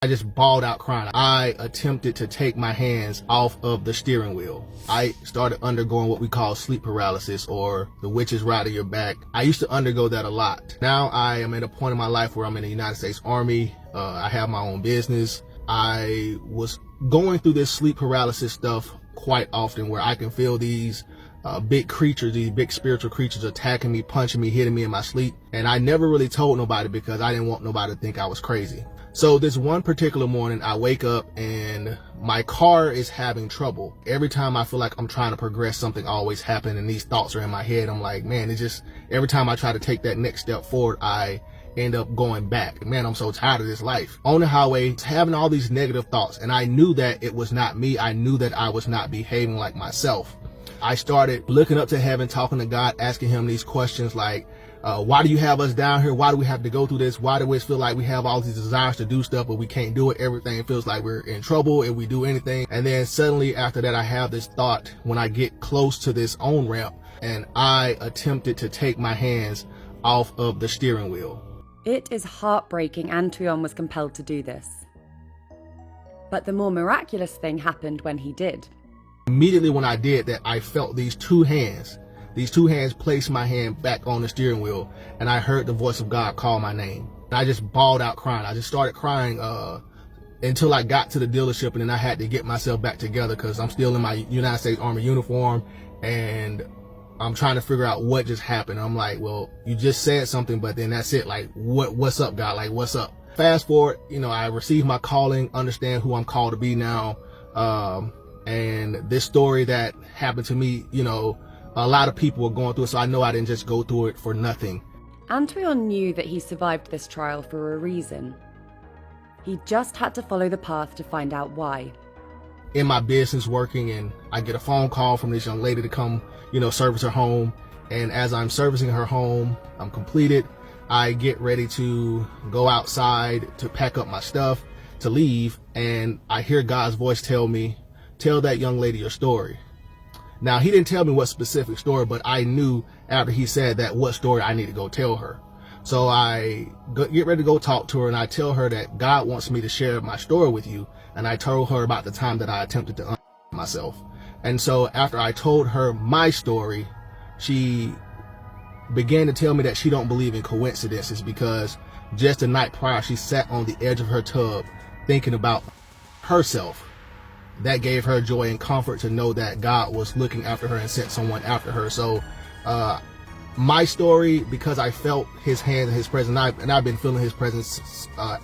I just bawled out crying. I attempted to take my hands off of the steering wheel. I started undergoing what we call sleep paralysis, or the witch's ride of your back. I used to undergo that a lot. Now I am at a point in my life where I'm in the United States Army. I have my own business. I was going through this sleep paralysis stuff quite often, where I can feel these big creatures, these big spiritual creatures attacking me, punching me, hitting me in my sleep. And I never really told nobody because I didn't want nobody to think I was crazy. So this one particular morning, I wake up and my car is having trouble. Every time I feel like I'm trying to progress, something always happens, and these thoughts are in my head. I'm like, man, it's just every time I try to take that next step forward, I end up going back. Man, I'm so tired of this life. On the highway, having all these negative thoughts, and I knew that it was not me. I knew that I was not behaving like myself. I started looking up to heaven, talking to God, asking him these questions like, why do you have us down here? Why do we have to go through this? Why do we feel like we have all these desires to do stuff, but we can't do it? Everything feels like we're in trouble if we do anything. And then suddenly after that, I have this thought when I get close to this on ramp, and I attempted to take my hands off of the steering wheel. It is heartbreaking Antoine was compelled to do this. But the more miraculous thing happened when he did. Immediately when I did that, I felt these two hands placed my hand back on the steering wheel, and I heard the voice of God call my name. And I just bawled out crying. I just started crying until I got to the dealership, and then I had to get myself back together because I'm still in my United States Army uniform, and I'm trying to figure out what just happened. I'm like, well, you just said something, but then that's it. Like, what's up, God? Like, what's up? Fast forward, I received my calling, understand who I'm called to be now. And this story that happened to me, a lot of people were going through it, so I know I didn't just go through it for nothing. Antoine knew that he survived this trial for a reason. He just had to follow the path to find out why. In my business working, and I get a phone call from this young lady to come, service her home. And as I'm servicing her home, I'm completed. I get ready to go outside to pack up my stuff to leave, and I hear God's voice tell me, tell that young lady your story. Now, he didn't tell me what specific story, but I knew after he said that what story I need to go tell her. So I get ready to go talk to her, and I tell her that God wants me to share my story with you. And I told her about the time that I attempted to myself. And so after I told her my story, she began to tell me that she don't believe in coincidences, because just the night prior, she sat on the edge of her tub thinking about herself. That gave her joy and comfort to know that God was looking after her and sent someone after her. So my story, because I felt his hand and his presence, and I've been feeling his presence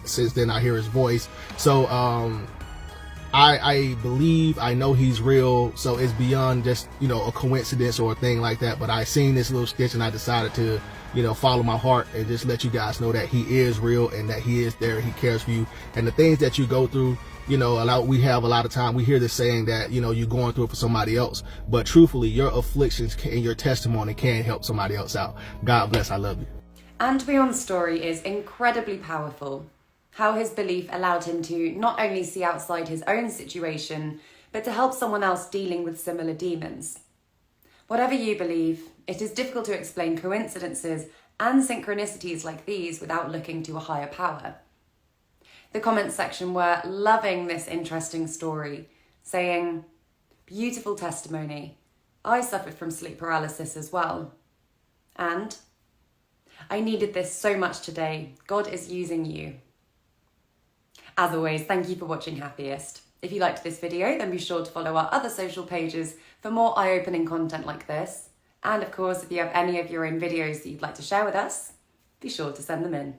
since then. I hear his voice. So I believe, I know he's real. So it's beyond just, a coincidence or a thing like that. But I seen this little sketch, and I decided to, follow my heart and just let you guys know that he is real and that he is there. He cares for you. And the things that you go through, we have a lot of time, we hear this saying that, you're going through it for somebody else. But truthfully, your afflictions and your testimony can help somebody else out. God bless. I love you. Antoine's story is incredibly powerful. How his belief allowed him to not only see outside his own situation, but to help someone else dealing with similar demons. Whatever you believe, it is difficult to explain coincidences and synchronicities like these without looking to a higher power. The comments section were loving this interesting story, saying, beautiful testimony. I suffered from sleep paralysis as well. And I needed this so much today. God is using you. As always, thank you for watching Happiest. If you liked this video, then be sure to follow our other social pages for more eye-opening content like this. And of course, if you have any of your own videos that you'd like to share with us, be sure to send them in.